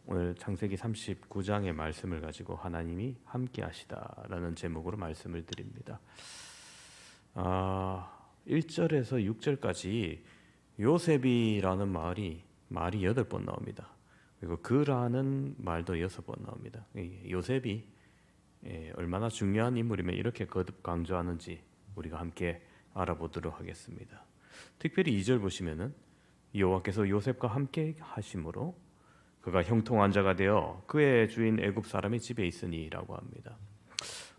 오늘 창세기 39장의 말씀을 가지고 하나님이 함께 하시다라는 제목으로 말씀을 드립니다. 1절에서 6절까지 요셉이라는 말이 8번 나옵니다. 그리고 그라는 말도 6번 나옵니다. 요셉이 얼마나 중요한 인물이면 이렇게 거듭 강조하는지 우리가 함께 알아보도록 하겠습니다. 특별히 2절 보시면은 여호와께서 요셉과 함께 하심으로 그가 형통한 자가 되어 그의 주인 애굽 사람의 집에 있으니라고 합니다.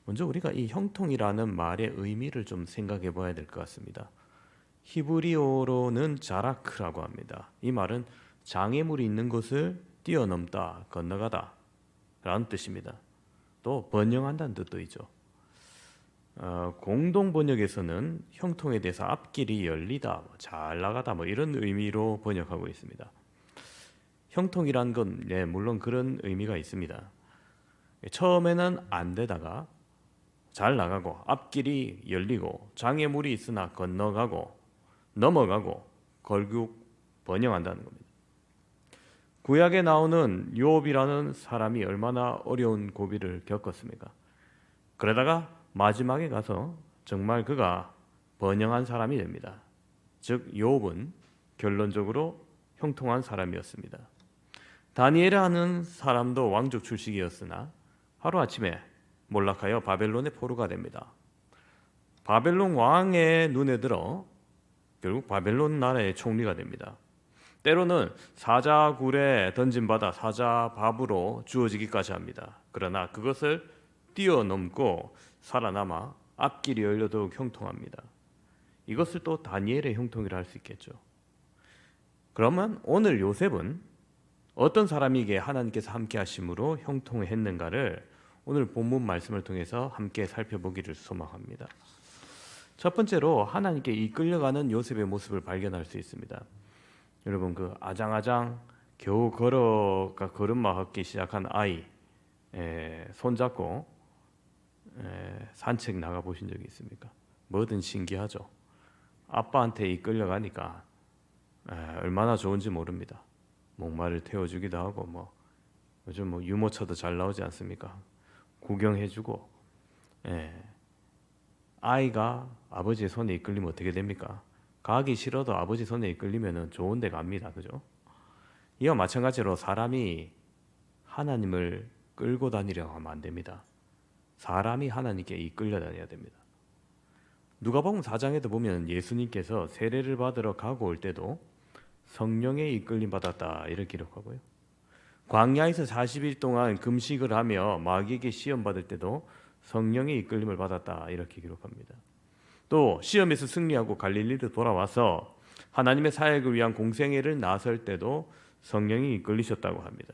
먼저 우리가 이 형통이라는 말의 의미를 좀 생각해 봐야 될 것 같습니다. 히브리어로는 자라크라고 합니다. 이 말은 장애물이 있는 곳을 뛰어넘다, 건너가다 라는 뜻입니다. 또 번영한다는 뜻도 있죠. 공동 번역에서는 형통에 대해서 앞길이 열리다, 잘 나가다 이런 의미로 번역하고 있습니다. 형통이란 건 물론 그런 의미가 있습니다. 처음에는 안 되다가 잘 나가고 앞길이 열리고 장애물이 있으나 건너가고 넘어가고 결국 번영한다는 겁니다. 구약에 나오는 욥이라는 사람이 얼마나 어려운 고비를 겪었습니까? 그러다가 마지막에 가서 정말 그가 번영한 사람이 됩니다. 즉 욥은 결론적으로 형통한 사람이었습니다. 다니엘이라는 사람도 왕족 출신이었으나 하루아침에 몰락하여 바벨론의 포로가 됩니다. 바벨론 왕의 눈에 들어 결국 바벨론 나라의 총리가 됩니다. 때로는 사자굴에 던짐받아 사자밥으로 주어지기까지 합니다. 그러나 그것을 뛰어넘고 살아남아 앞길이 열려도록 형통합니다. 이것을 또 다니엘의 형통이라 할 수 있겠죠. 그러면 오늘 요셉은 어떤 사람에게 하나님께서 함께 하심으로 형통했는가를 오늘 본문 말씀을 통해서 함께 살펴보기를 소망합니다. 첫 번째로 하나님께 이끌려가는 요셉의 모습을 발견할 수 있습니다. 여러분 그 아장아장 겨우 걸음마 걷기 시작한 아이 손잡고 산책 나가 보신 적이 있습니까? 뭐든 신기하죠. 아빠한테 이끌려가니까 얼마나 좋은지 모릅니다. 목마를 태워주기도 하고 요즘 유모차도 잘 나오지 않습니까? 구경해주고 아이가 아버지의 손에 이끌리면 어떻게 됩니까? 가기 싫어도 아버지 손에 이끌리면 좋은 데 갑니다. 그죠? 이와 마찬가지로 사람이 하나님을 끌고 다니려고 하면 안 됩니다. 사람이 하나님께 이끌려 다녀야 됩니다. 누가복음 4장에도 보면 예수님께서 세례를 받으러 가고 올 때도 성령의 이끌림 받았다 이렇게 기록하고요. 광야에서 40일 동안 금식을 하며 마귀에게 시험 받을 때도 성령의 이끌림을 받았다 이렇게 기록합니다. 또 시험에서 승리하고 갈릴리로 돌아와서 하나님의 사역을 위한 공생애를 나설 때도 성령이 이끌리셨다고 합니다.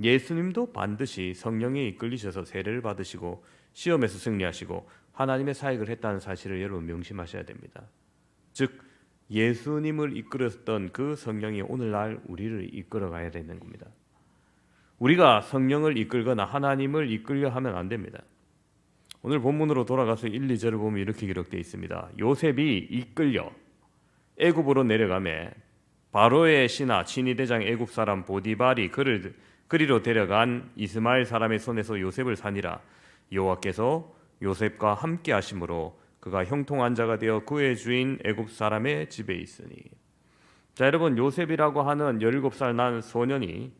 예수님도 반드시 성령에 이끌리셔서 세례를 받으시고 시험에서 승리하시고 하나님의 사역을 했다는 사실을 여러분 명심하셔야 됩니다. 즉 예수님을 이끌었던 그 성령이 오늘날 우리를 이끌어 가야 되는 겁니다. 우리가 성령을 이끌거나 하나님을 이끌려 하면 안 됩니다. 오늘 본문으로 돌아가서 1, 2절을 보면 이렇게 기록되어 있습니다. 요셉이 이끌려 애굽으로 내려가매 바로의 신하 친위대장 애굽 사람 보디발이 그를 그리로 데려간 이스마엘 사람의 손에서 요셉을 산이라. 여호와께서 요셉과 함께 하심으로 그가 형통한 자가 되어 그의 주인 애굽 사람의 집에 있으니. 자, 여러분 요셉이라고 하는 17살 난 소년이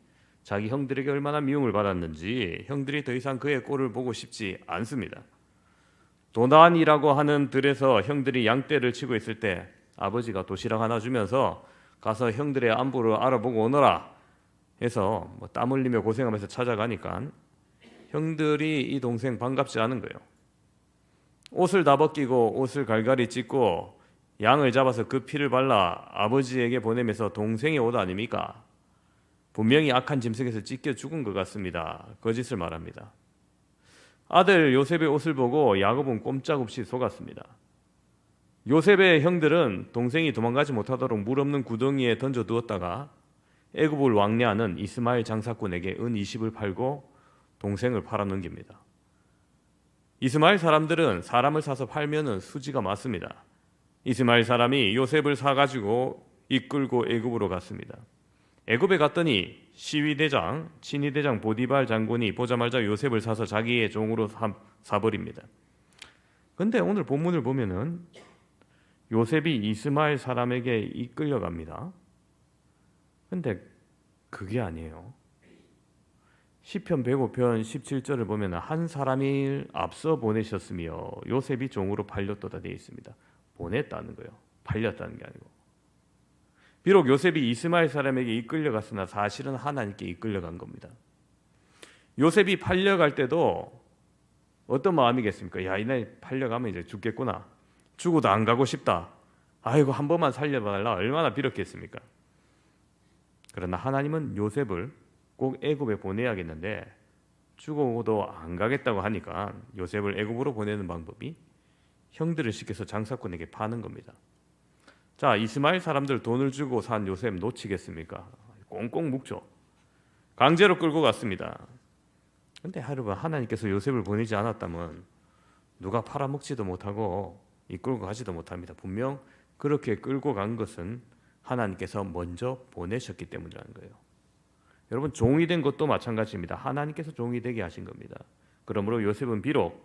자기 형들에게 얼마나 미움을 받았는지 형들이 더 이상 그의 꼴을 보고 싶지 않습니다. 도단이라고 하는 들에서 형들이 양떼를 치고 있을 때 아버지가 도시락 하나 주면서 가서 형들의 안부를 알아보고 오너라 해서 땀 흘리며 고생하면서 찾아가니까 형들이 이 동생 반갑지 않은 거예요. 옷을 다 벗기고 옷을 갈갈이 찢고 양을 잡아서 그 피를 발라 아버지에게 보내면서 동생의 옷 아닙니까? 분명히 악한 짐승에서 찢겨 죽은 것 같습니다. 거짓을 말합니다. 아들 요셉의 옷을 보고 야곱은 꼼짝없이 속았습니다. 요셉의 형들은 동생이 도망가지 못하도록 물 없는 구덩이에 던져두었다가 애굽을 왕래하는 이스마엘 장사꾼에게 은 20을 팔고 동생을 팔아넘깁니다. 이스마엘 사람들은 사람을 사서 팔면은 수지가 많습니다. 이스마엘 사람이 요셉을 사가지고 이끌고 애굽으로 갔습니다. 애굽에 갔더니 시위대장, 친위대장 보디발 장군이 보자마자 요셉을 사서 자기의 종으로 사버립니다. 근데 오늘 본문을 보면은 요셉이 이스마엘 사람에게 이끌려갑니다. 근데 그게 아니에요. 시편 105편 17절을 보면 한 사람이 앞서 보내셨으며 요셉이 종으로 팔렸도다 되어 있습니다. 보냈다는 거예요. 팔렸다는 게 아니고. 비록 요셉이 이스마엘 사람에게 이끌려갔으나 사실은 하나님께 이끌려간 겁니다. 요셉이 팔려갈 때도 어떤 마음이겠습니까? 야, 이날 팔려가면 이제 죽겠구나. 죽어도 안 가고 싶다. 아이고, 한 번만 살려달라. 얼마나 빌었겠습니까? 그러나 하나님은 요셉을 꼭 애굽에 보내야겠는데 죽어도 안 가겠다고 하니까 요셉을 애굽으로 보내는 방법이 형들을 시켜서 장사꾼에게 파는 겁니다. 자, 이스마엘 사람들 돈을 주고 산 요셉 놓치겠습니까? 꽁꽁 묶죠. 강제로 끌고 갔습니다. 근데 여러분, 하나님께서 요셉을 보내지 않았다면 누가 팔아먹지도 못하고 이끌고 가지도 못합니다. 분명 그렇게 끌고 간 것은 하나님께서 먼저 보내셨기 때문이라는 거예요. 여러분, 종이 된 것도 마찬가지입니다. 하나님께서 종이 되게 하신 겁니다. 그러므로 요셉은 비록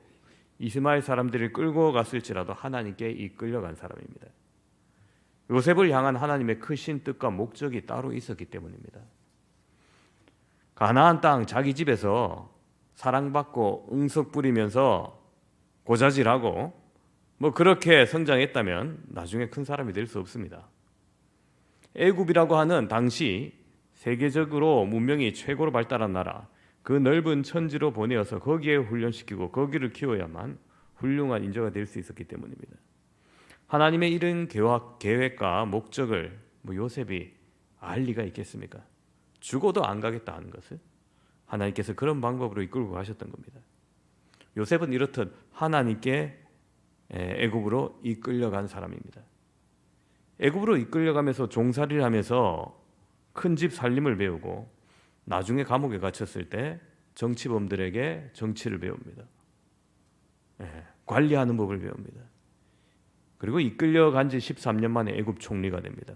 이스마엘 사람들을 끌고 갔을지라도 하나님께 이끌려간 사람입니다. 요셉을 향한 하나님의 크신 뜻과 목적이 따로 있었기 때문입니다. 가나안 땅 자기 집에서 사랑받고 응석 부리면서 고자질하고 그렇게 성장했다면 나중에 큰 사람이 될 수 없습니다. 애굽이라고 하는 당시 세계적으로 문명이 최고로 발달한 나라, 그 넓은 천지로 보내어서 거기에 훈련시키고 거기를 키워야만 훌륭한 인재가 될 수 있었기 때문입니다. 하나님의 이런 계획과 목적을 요셉이 알 리가 있겠습니까? 죽어도 안 가겠다 하는 것을 하나님께서 그런 방법으로 이끌고 가셨던 겁니다. 요셉은 이렇듯 하나님께 애굽으로 이끌려간 사람입니다. 애굽으로 이끌려가면서 종살이를 하면서 큰 집 살림을 배우고 나중에 감옥에 갇혔을 때 정치범들에게 정치를 배웁니다. 관리하는 법을 배웁니다. 그리고 이끌려간 지 13년 만에 애굽 총리가 됩니다.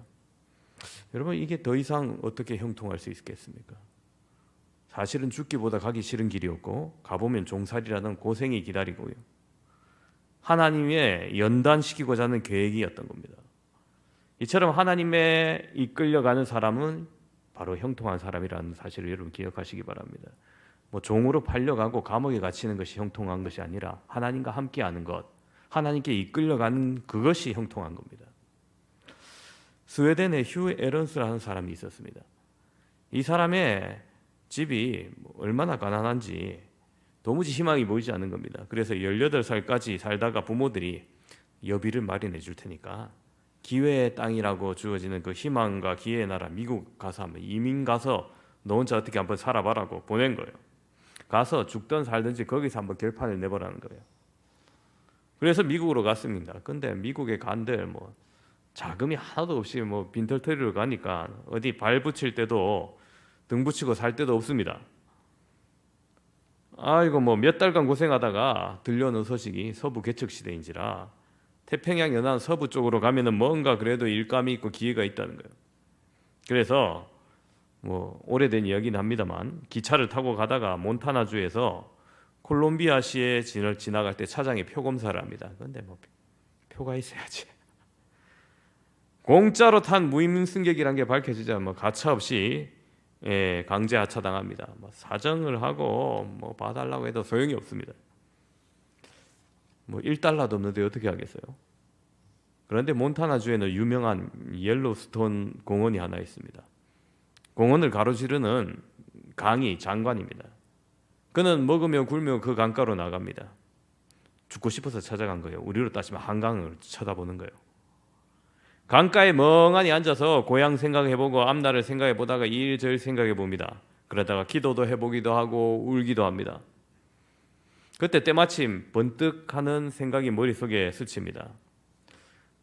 여러분, 이게 더 이상 어떻게 형통할 수 있겠습니까? 사실은 죽기보다 가기 싫은 길이었고 가보면 종살이라는 고생이 기다리고요. 하나님의 연단시키고자 하는 계획이었던 겁니다. 이처럼 하나님의 이끌려가는 사람은 바로 형통한 사람이라는 사실을 여러분 기억하시기 바랍니다. 종으로 팔려가고 감옥에 갇히는 것이 형통한 것이 아니라 하나님과 함께하는 것, 하나님께 이끌려가는 그것이 형통한 겁니다. 스웨덴에 휴 에런스라는 사람이 있었습니다. 이 사람의 집이 얼마나 가난한지 도무지 희망이 보이지 않는 겁니다. 그래서 18살까지 살다가 부모들이 여비를 마련해 줄 테니까 기회의 땅이라고 주어지는 그 희망과 기회의 나라 미국 가서 한번 이민 가서 너 혼자 어떻게 한번 살아봐라고 보낸 거예요. 가서 죽든 살든지 거기서 한번 결판을 내보라는 거예요. 그래서 미국으로 갔습니다. 근데 미국에 간들 자금이 하나도 없이 빈털터리로 가니까 어디 발 붙일 때도 등 붙이고 살 데도 없습니다. 아이고 몇 달간 고생하다가 들려오는 소식이 서부 개척 시대인지라 태평양 연안 서부 쪽으로 가면은 뭔가 그래도 일감이 있고 기회가 있다는 거예요. 그래서 오래된 이야기는 합니다만 기차를 타고 가다가 몬타나주에서 콜롬비아시에 지나갈 때 차장이 표 검사를 합니다. 그런데 표가 있어야지. 공짜로 탄 무임 승객이란 게 밝혀지자 가차 없이 강제 하차당합니다. 사정을 하고 봐달라고 해도 소용이 없습니다. 1달러도 없는데 어떻게 하겠어요? 그런데 몬타나주에는 유명한 옐로스톤 공원이 하나 있습니다. 공원을 가로지르는 강이 장관입니다. 그는 먹으며 굴며 그 강가로 나갑니다. 죽고 싶어서 찾아간 거예요. 우리로 따지면 한강을 쳐다보는 거예요. 강가에 멍하니 앉아서 고향 생각해보고 앞날을 생각해보다가 일저일 생각해봅니다. 그러다가 기도도 해보기도 하고 울기도 합니다. 그때 때마침 번뜩하는 생각이 머릿속에 스칩니다.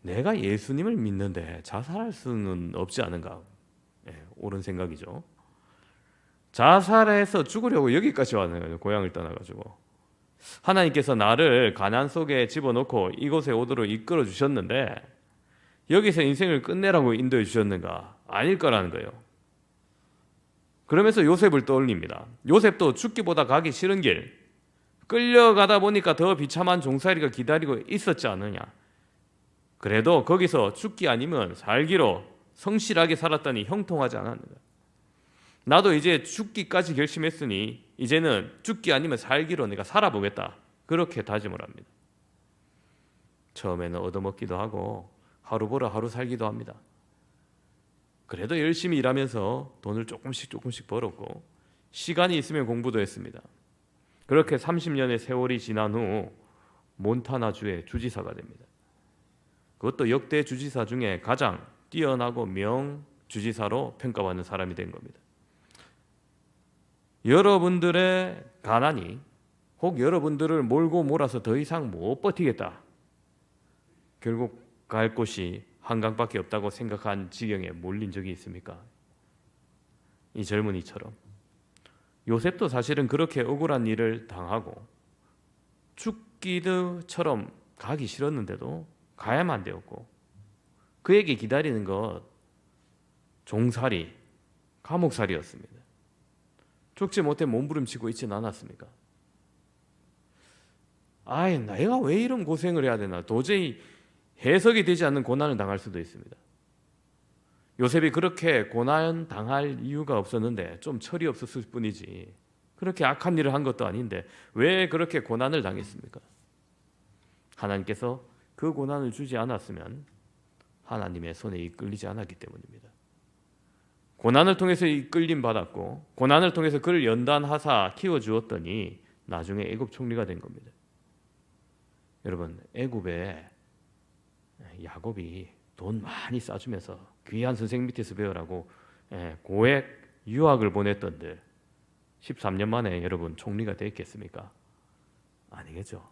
내가 예수님을 믿는데 자살할 수는 없지 않은가? 옳은 생각이죠. 자살해서 죽으려고 여기까지 왔네요. 고향을 떠나가지고. 하나님께서 나를 가난 속에 집어넣고 이곳에 오도록 이끌어 주셨는데 여기서 인생을 끝내라고 인도해 주셨는가? 아닐 거라는 거예요. 그러면서 요셉을 떠올립니다. 요셉도 죽기보다 가기 싫은 길, 끌려가다 보니까 더 비참한 종살이가 기다리고 있었지 않느냐. 그래도 거기서 죽기 아니면 살기로 성실하게 살았더니 형통하지 않았는가. 나도 이제 죽기까지 결심했으니 이제는 죽기 아니면 살기로 내가 살아보겠다. 그렇게 다짐을 합니다. 처음에는 얻어먹기도 하고 하루 벌어 하루 살기도 합니다. 그래도 열심히 일하면서 돈을 조금씩 벌었고 시간이 있으면 공부도 했습니다. 그렇게 30년의 세월이 지난 후 몬타나주의 주지사가 됩니다. 그것도 역대 주지사 중에 가장 뛰어나고 명주지사로 평가받는 사람이 된 겁니다. 여러분들의 가난이 혹 여러분들을 몰고 몰아서 더 이상 못 버티겠다. 결국 갈 곳이 한강밖에 없다고 생각한 지경에 몰린 적이 있습니까? 이 젊은이처럼. 요셉도 사실은 그렇게 억울한 일을 당하고 죽기처럼 가기 싫었는데도 가야만 되었고 그에게 기다리는 것 종살이, 감옥살이였습니다. 죽지 못해 몸부림치고 있지는 않았습니까? 아이, 내가 왜 이런 고생을 해야 되나? 도저히 해석이 되지 않는 고난을 당할 수도 있습니다. 요셉이 그렇게 고난 당할 이유가 없었는데 좀 철이 없었을 뿐이지 그렇게 악한 일을 한 것도 아닌데 왜 그렇게 고난을 당했습니까? 하나님께서 그 고난을 주지 않았으면 하나님의 손에 이끌리지 않았기 때문입니다. 고난을 통해서 이끌림 받았고 고난을 통해서 그를 연단하사 키워주었더니 나중에 애굽 총리가 된 겁니다. 여러분, 애굽에 야곱이 돈 많이 싸주면서 귀한 선생 밑에서 배우라고 고액 유학을 보냈던데 13년 만에 여러분 총리가 됐겠습니까? 아니겠죠.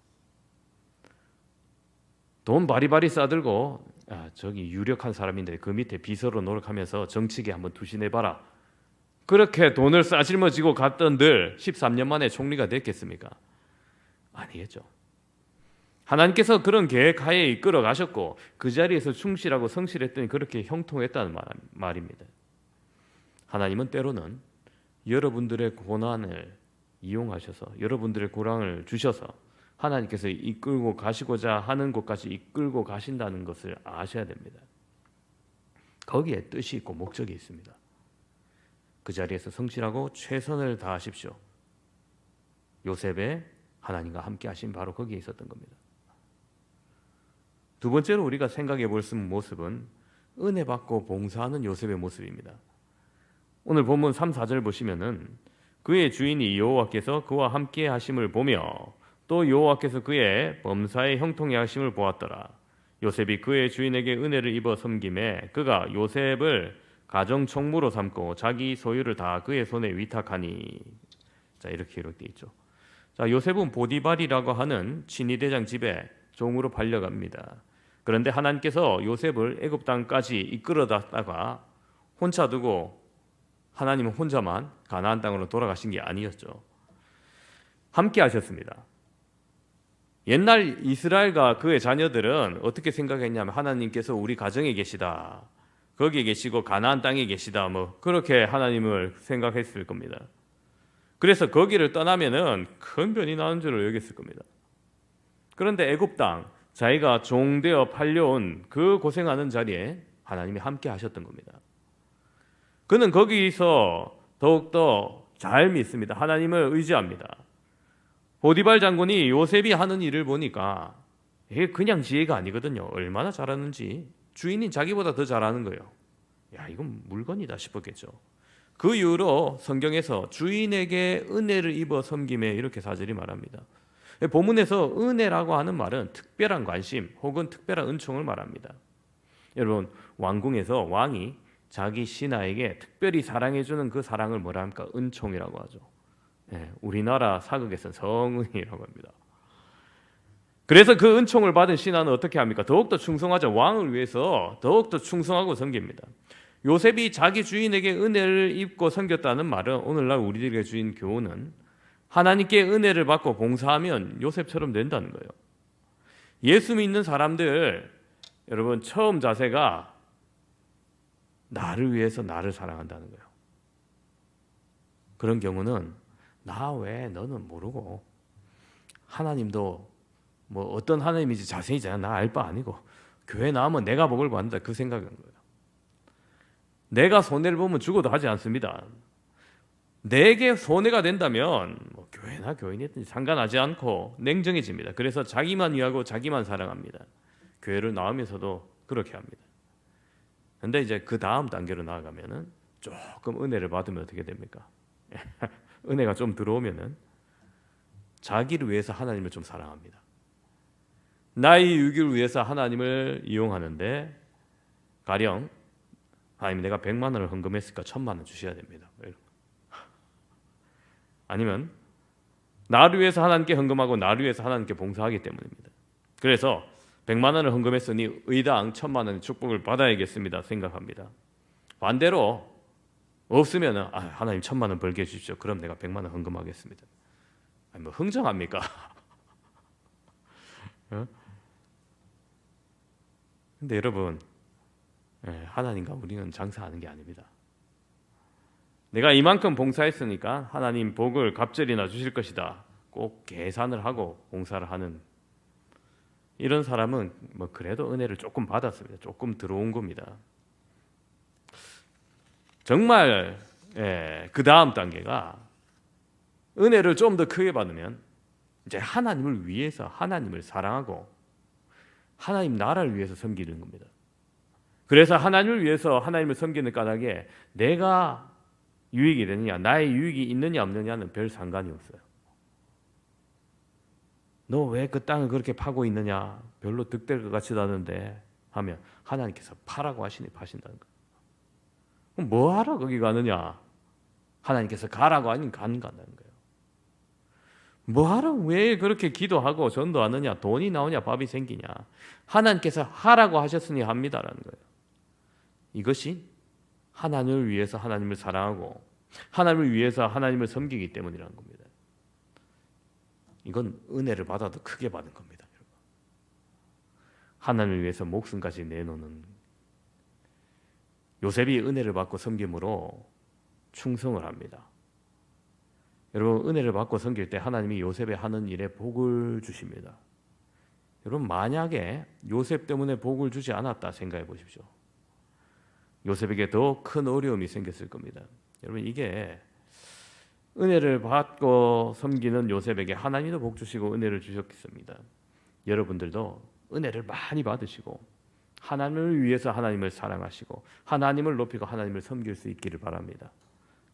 돈 바리바리 싸들고 저기 유력한 사람인데 그 밑에 비서로 노력하면서 정치계 한번 투신해봐라. 그렇게 돈을 싸질머지고 갔던들 13년 만에 총리가 됐겠습니까? 아니겠죠. 하나님께서 그런 계획 하에 이끌어 가셨고 그 자리에서 충실하고 성실했더니 그렇게 형통했다는 말입니다. 하나님은 때로는 여러분들의 고난을 이용하셔서 여러분들의 고난을 주셔서 하나님께서 이끌고 가시고자 하는 곳까지 이끌고 가신다는 것을 아셔야 됩니다. 거기에 뜻이 있고 목적이 있습니다. 그 자리에서 성실하고 최선을 다하십시오. 요셉의 하나님과 함께 하신 바로 거기에 있었던 겁니다. 두 번째로 우리가 생각해 볼 모습은 은혜 받고 봉사하는 요셉의 모습입니다. 오늘 본문 3, 4절 보시면은 그의 주인이 여호와께서 그와 함께 하심을 보며 또 여호와께서 그의 범사에 형통해 하심을 보았더라. 요셉이 그의 주인에게 은혜를 입어 섬김에 그가 요셉을 가정 총무로 삼고 자기 소유를 다 그의 손에 위탁하니. 자, 이렇게 기록되어 있죠. 자, 요셉은 보디발이라고 하는 친위대장 집에 종으로 팔려갑니다. 그런데 하나님께서 요셉을 애굽 땅까지 이끌어다가 혼자 두고 하나님은 혼자만 가나안 땅으로 돌아가신 게 아니었죠. 함께 하셨습니다. 옛날 이스라엘과 그의 자녀들은 어떻게 생각했냐면 하나님께서 우리 가정에 계시다, 거기에 계시고 가나안 땅에 계시다, 뭐 그렇게 하나님을 생각했을 겁니다. 그래서 거기를 떠나면은 큰 변이 나는 줄을 여겼을 겁니다. 그런데 애굽 땅, 자기가 종되어 팔려온 그 고생하는 자리에 하나님이 함께 하셨던 겁니다. 그는 거기서 더욱더 잘 믿습니다. 하나님을 의지합니다. 보디발 장군이 요셉이 하는 일을 보니까 이게 그냥 지혜가 아니거든요. 얼마나 잘하는지 주인인 자기보다 더 잘하는 거예요. 야, 이건 물건이다 싶었겠죠. 그 이후로 성경에서 주인에게 은혜를 입어 섬김에 이렇게 사절이 말합니다. 본문에서 은혜라고 하는 말은 특별한 관심 혹은 특별한 은총을 말합니다. 여러분, 왕궁에서 왕이 자기 신하에게 특별히 사랑해주는 그 사랑을 뭐라 합니까? 은총이라고 하죠. 우리나라 사극에서는 성은이라고 합니다. 그래서 그 은총을 받은 신하는 어떻게 합니까? 더욱더 충성하죠. 왕을 위해서 더욱더 충성하고 섬깁니다. 요셉이 자기 주인에게 은혜를 입고 섬겼다는 말은 오늘날 우리들에게 주인 교훈은 하나님께 은혜를 받고 봉사하면 요셉처럼 된다는 거예요. 예수 믿는 사람들, 여러분, 처음 자세가 나를 위해서 나를 사랑한다는 거예요. 그런 경우는 나 왜 너는 모르고 하나님도 뭐 어떤 하나님인지 자세히 나 알 바 아니고 교회 나오면 내가 복을 받는다 그 생각인 거예요. 내가 손해를 보면 죽어도 하지 않습니다. 내게 손해가 된다면 뭐 교회나 교인이든지 상관하지 않고 냉정해집니다. 그래서 자기만 위하고 자기만 사랑합니다. 교회를 나오면서도 그렇게 합니다. 근데 이제 그 다음 단계로 나아가면은 조금 은혜를 받으면 어떻게 됩니까? 은혜가 좀 들어오면은 자기를 위해서 하나님을 좀 사랑합니다. 나의 유익을 위해서 하나님을 이용하는데 가령 하나님 내가 100만 원을 헌금했으니까 1000만 원 주셔야 됩니다. 아니면 나를 위해서 하나님께 헌금하고 나를 위해서 하나님께 봉사하기 때문입니다. 그래서 100만 원을 헌금했으니 의당 1000만 원의 축복을 받아야겠습니다 생각합니다. 반대로 없으면 하나님 1000만 원 벌게 해주십시오. 그럼 내가 100만 원 헌금하겠습니다. 아니 뭐 흥정합니까? 근데 여러분 하나님과 우리는 장사하는 게 아닙니다. 내가 이만큼 봉사했으니까 하나님 복을 갑절이나 주실 것이다. 꼭 계산을 하고 봉사를 하는 이런 사람은 뭐 그래도 은혜를 조금 받았습니다. 조금 들어온 겁니다. 정말 그 다음 단계가 은혜를 좀 더 크게 받으면 이제 하나님을 위해서 하나님을 사랑하고 하나님 나라를 위해서 섬기는 겁니다. 그래서 하나님을 위해서 하나님을 섬기는 까닭에 내가 유익이 되느냐 나의 유익이 있느냐 없느냐는 별 상관이 없어요. 너 왜 그 땅을 그렇게 파고 있느냐 별로 득될 것 같지도 않은데 하면 하나님께서 파라고 하시니 파신다는 거예요. 그럼 뭐하러 거기 가느냐 하나님께서 가라고 하니 간다는 거예요. 뭐하러 왜 그렇게 기도하고 전도하느냐 돈이 나오냐 밥이 생기냐 하나님께서 하라고 하셨으니 합니다라는 거예요. 이것이 하나님을 위해서 하나님을 사랑하고 하나님을 위해서 하나님을 섬기기 때문이라는 겁니다. 이건 은혜를 받아도 크게 받은 겁니다. 하나님을 위해서 목숨까지 내놓는 요셉이 은혜를 받고 섬김으로 충성을 합니다. 여러분 은혜를 받고 섬길 때 하나님이 요셉의 하는 일에 복을 주십니다. 여러분 만약에 요셉 때문에 복을 주지 않았다 생각해 보십시오. 요셉에게 더 큰 어려움이 생겼을 겁니다. 여러분 이게 은혜를 받고 섬기는 요셉에게 하나님도 복 주시고 은혜를 주셨겠습니다. 여러분들도 은혜를 많이 받으시고 하나님을 위해서 하나님을 사랑하시고 하나님을 높이고 하나님을 섬길 수 있기를 바랍니다.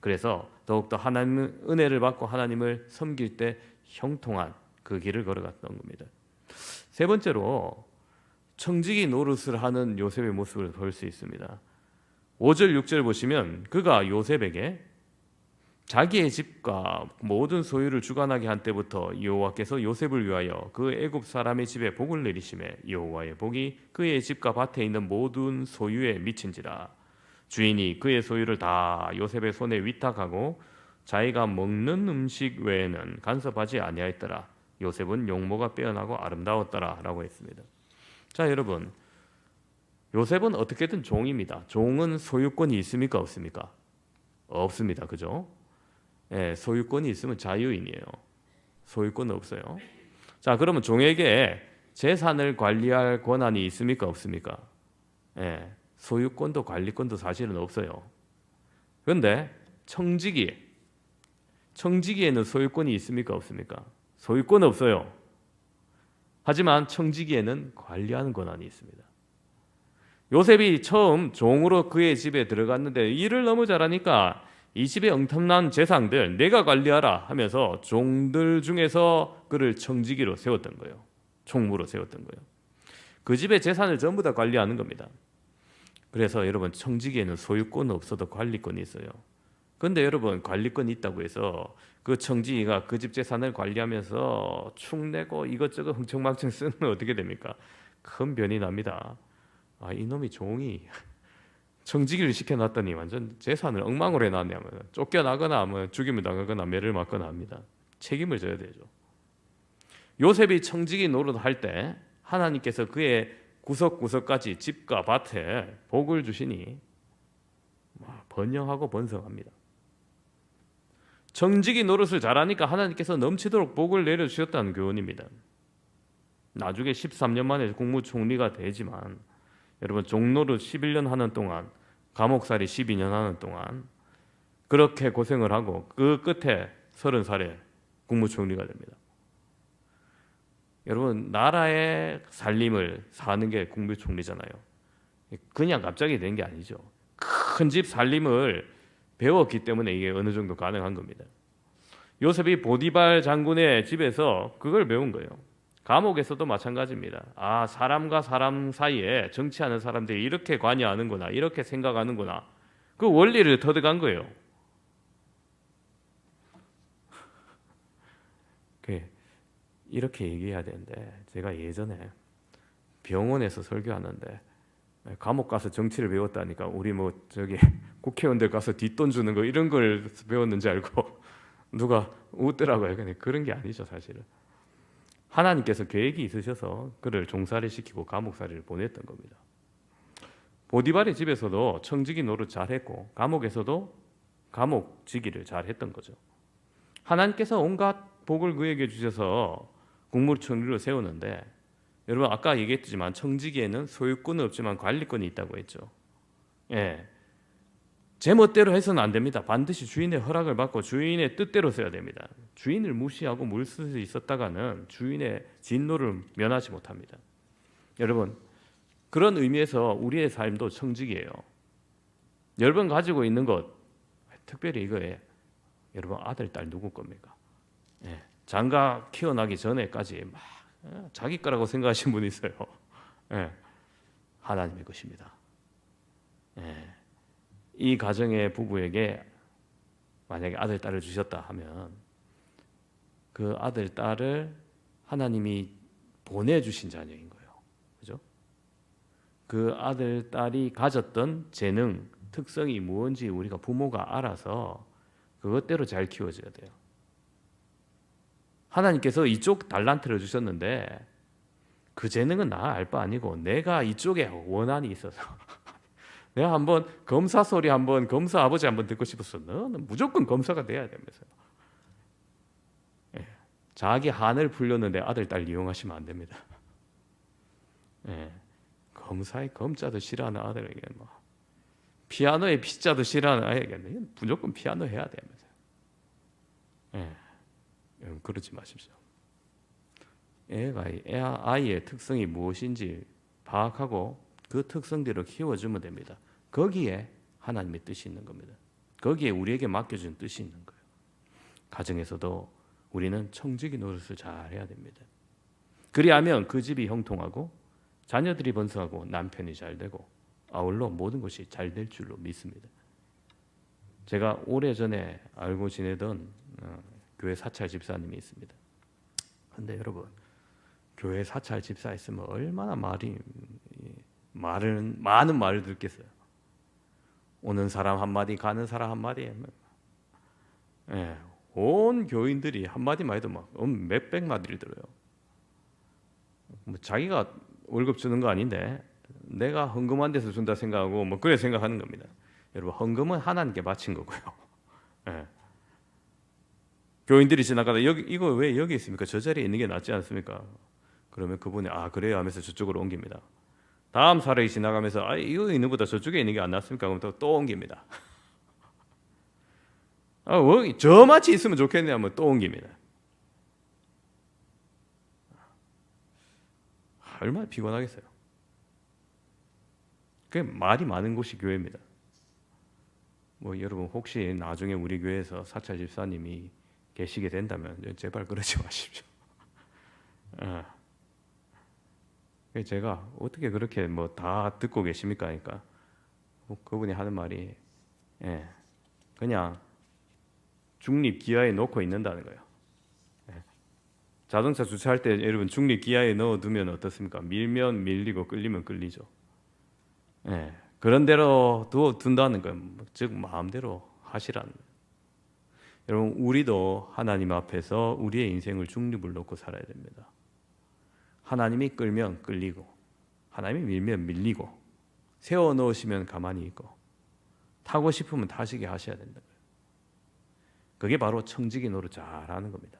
그래서 더욱더 하나님 은혜를 받고 하나님을 섬길 때 형통한 그 길을 걸어갔던 겁니다. 세 번째로 청지기 노릇을 하는 요셉의 모습을 볼 수 있습니다. 5절 6절 보시면 그가 요셉에게 자기의 집과 모든 소유를 주관하게 한 때부터 여호와께서 요셉을 위하여 그 애굽 사람의 집에 복을 내리심에 여호와의 복이 그의 집과 밭에 있는 모든 소유에 미친지라. 주인이 그의 소유를 다 요셉의 손에 위탁하고 자기가 먹는 음식 외에는 간섭하지 아니하였더라. 요셉은 용모가 빼어나고 아름다웠더라 라고 했습니다. 자 여러분 요셉은 어떻게든 종입니다. 종은 소유권이 있습니까 없습니까? 없습니다. 그죠? 소유권이 있으면 자유인이에요. 소유권은 없어요. 자 그러면 종에게 재산을 관리할 권한이 있습니까 없습니까? 소유권도 관리권도 사실은 없어요. 그런데 청지기에는 소유권이 있습니까 없습니까? 소유권 없어요. 하지만 청지기에는 관리하는 권한이 있습니다. 요셉이 처음 종으로 그의 집에 들어갔는데 일을 너무 잘하니까 이 집의 엄청난 재산들 내가 관리하라 하면서 종들 중에서 그를 청지기로 세웠던 거예요. 총무로 세웠던 거예요. 그 집의 재산을 전부 다 관리하는 겁니다. 그래서 여러분 청지기에는 소유권은 없어도 관리권이 있어요. 그런데 여러분 관리권이 있다고 해서 그 청지기가 그 집 재산을 관리하면서 축내고 이것저것 흥청망청 쓰면 어떻게 됩니까? 큰 변이 납니다. 이놈이 종이 청지기를 시켜놨더니 완전 재산을 엉망으로 해놨냐면 쫓겨나거나 뭐 죽임을 당하거나 매를 맞거나 합니다. 책임을 져야 되죠. 요셉이 청지기 노릇할 때 하나님께서 그의 구석구석까지 집과 밭에 복을 주시니 번영하고 번성합니다. 정직이 노릇을 잘하니까 하나님께서 넘치도록 복을 내려주셨다는 교훈입니다. 나중에 13년 만에 국무총리가 되지만 여러분 종노릇 11년 하는 동안 감옥살이 12년 하는 동안 그렇게 고생을 하고 그 끝에 30살에 국무총리가 됩니다. 여러분 나라의 살림을 사는 게 국무총리잖아요. 그냥 갑자기 된 게 아니죠. 큰 집 살림을 배웠기 때문에 이게 어느 정도 가능한 겁니다. 요셉이 보디발 장군의 집에서 그걸 배운 거예요. 감옥에서도 마찬가지입니다. 아, 사람과 사람 사이에 정치하는 사람들이 이렇게 관여하는구나, 이렇게 생각하는구나. 그 원리를 터득한 거예요. 이렇게 얘기해야 되는데 제가 예전에 병원에서 설교하는데 감옥 가서 정치를 배웠다니까 우리 뭐 저기 국회의원들 가서 뒷돈 주는 거 이런 걸 배웠는지 알고 누가 웃더라고요. 근데 그런 게 아니죠, 사실은. 하나님께서 계획이 있으셔서 그를 종살이 시키고 감옥살이를 보냈던 겁니다. 보디발의 집에서도 청지기 노릇 잘했고 감옥에서도 감옥지기를 잘했던 거죠. 하나님께서 온갖 복을 그에게 주셔서 국무총리로 세우는데 여러분 아까 얘기했지만 청지기에는 소유권은 없지만 관리권이 있다고 했죠. 예, 제멋대로 해서는 안 됩니다. 반드시 주인의 허락을 받고 주인의 뜻대로 써야 됩니다. 주인을 무시하고 물 쓸 수 있었다가는 주인의 진노를 면하지 못합니다. 여러분 그런 의미에서 우리의 삶도 청지기예요. 여러분 가지고 있는 것 특별히 이거에 여러분 아들 딸 누구 겁니까? 예, 장가 키워나기 전에까지 막 자기 거라고 생각하시는 분이 있어요. 예, 하나님의 것입니다. 예, 이 가정의 부부에게 만약에 아들 딸을 주셨다 하면 그 아들 딸을 하나님이 보내주신 자녀인 거예요. 그죠? 그 아들 딸이 가졌던 재능, 특성이 무엇인지 우리가 부모가 알아서 그것대로 잘 키워줘야 돼요. 하나님께서 이쪽 달란트를 주셨는데 그 재능은 나 알 바 아니고 내가 이쪽에 원한이 있어서 내가 한번 검사 소리 한번 검사 아버지 한번 듣고 싶었어. 너는 무조건 검사가 돼야 되면서 예, 자기 한을 풀렸는데 아들 딸 이용하시면 안 됩니다. 예, 검사의 검자도 싫어하는 아들에게 뭐 피아노의 피자도 싫어하는 아이에게는 무조건 피아노 해야 되면서 예. 그러지 마십시오. 아이의 특성이 무엇인지 파악하고 그 특성대로 키워주면 됩니다. 거기에 하나님의 뜻이 있는 겁니다. 거기에 우리에게 맡겨준 뜻이 있는 거예요. 가정에서도 우리는 청지기 노릇을 잘 해야 됩니다. 그리하면 그 집이 형통하고 자녀들이 번성하고 남편이 잘 되고 아울러 모든 것이 잘 될 줄로 믿습니다. 제가 오래전에 알고 지내던 교회 사찰 집사님이 있습니다. 근데 여러분 교회 사찰 집사 있으면 얼마나 많은 말을 듣겠어요. 오는 사람 한마디 가는 사람 한마디 예, 온 교인들이 한마디만 해도 막 몇백 마디를 들어요. 뭐 자기가 월급 주는 거 아닌데 내가 헌금한 데서 준다 생각하고 뭐 그래 생각하는 겁니다. 여러분 헌금은 하나님께 바친 거고요. 예. 교인들이 지나가다 이거 왜 여기 있습니까? 저 자리에 있는 게 낫지 않습니까? 그러면 그분이 아 그래요 하면서 저쪽으로 옮깁니다. 다음 사람이 지나가면서 이거 있는 것보다 저쪽에 있는 게 안 낫습니까? 그럼 또 옮깁니다. 저같이 있으면 좋겠네 하면 또 옮깁니다. 얼마나 피곤하겠어요. 그게 말이 많은 곳이 교회입니다. 뭐 여러분 혹시 나중에 우리 교회에서 사찰 집사님이 계시게 된다면 제발 그러지 마십시오. 제가 어떻게 그렇게 뭐 다 듣고 계십니까? 그러니까 그분이 하는 말이 그냥 중립 기아에 놓고 있는다는 거예요. 자동차 주차할 때 여러분 중립 기아에 넣어두면 어떻습니까? 밀면 밀리고 끌리면 끌리죠. 그런 대로 둔다는 건 즉 마음대로 하시라는 거예요. 여러분 우리도 하나님 앞에서 우리의 인생을 중립을 놓고 살아야 됩니다. 하나님이 끌면 끌리고 하나님이 밀면 밀리고 세워 놓으시면 가만히 있고 타고 싶으면 타시게 하셔야 된다. 그게 바로 청지기 노릇 잘하는 겁니다.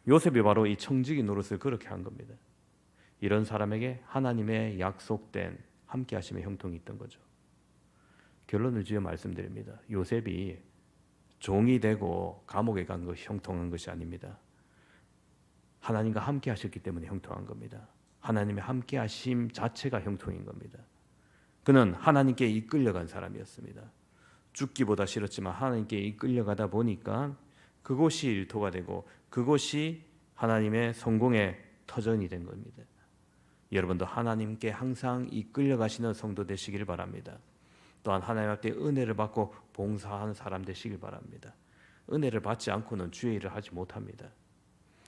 요셉이 바로 이 청지기 노릇을 그렇게 한 겁니다. 이런 사람에게 하나님의 약속된 함께 하심의 형통이 있던 거죠. 결론을 지어 말씀드립니다. 요셉이 종이 되고 감옥에 간 것이 형통한 것이 아닙니다. 하나님과 함께 하셨기 때문에 형통한 겁니다. 하나님의 함께 하심 자체가 형통인 겁니다. 그는 하나님께 이끌려간 사람이었습니다. 죽기보다 싫었지만 하나님께 이끌려가다 보니까 그곳이 일터가 되고 그곳이 하나님의 성공의 터전이 된 겁니다. 여러분도 하나님께 항상 이끌려가시는 성도 되시길 바랍니다. 또한 하나님 앞에 은혜를 받고 봉사하는 사람 되시길 바랍니다. 은혜를 받지 않고는 주의 일을 하지 못합니다.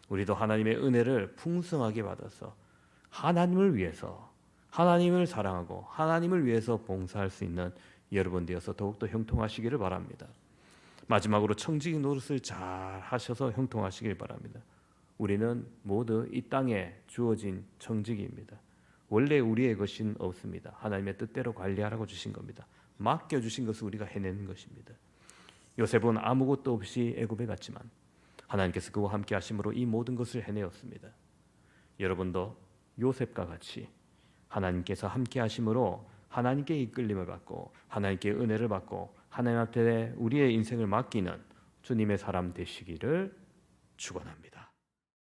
우리도 하나님의 은혜를 풍성하게 받아서 하나님을 위해서, 하나님을 사랑하고 하나님을 위해서 봉사할 수 있는 여러분 되어서 더욱더 형통하시기를 바랍니다. 마지막으로 청지기 노릇을 잘 하셔서 형통하시길 바랍니다. 우리는 모두 이 땅에 주어진 청지기입니다. 원래 우리의 것은 없습니다. 하나님의 뜻대로 관리하라고 주신 겁니다. 맡겨주신 것을 우리가 해내는 것입니다. 요셉은 아무것도 없이 애굽에 갔지만 하나님께서 그와 함께 하심으로 이 모든 것을 해내었습니다. 여러분도 요셉과 같이 하나님께서 함께 하심으로 하나님께 이끌림을 받고 하나님께 은혜를 받고 하나님 앞에 우리의 인생을 맡기는 주님의 사람 되시기를 축원합니다.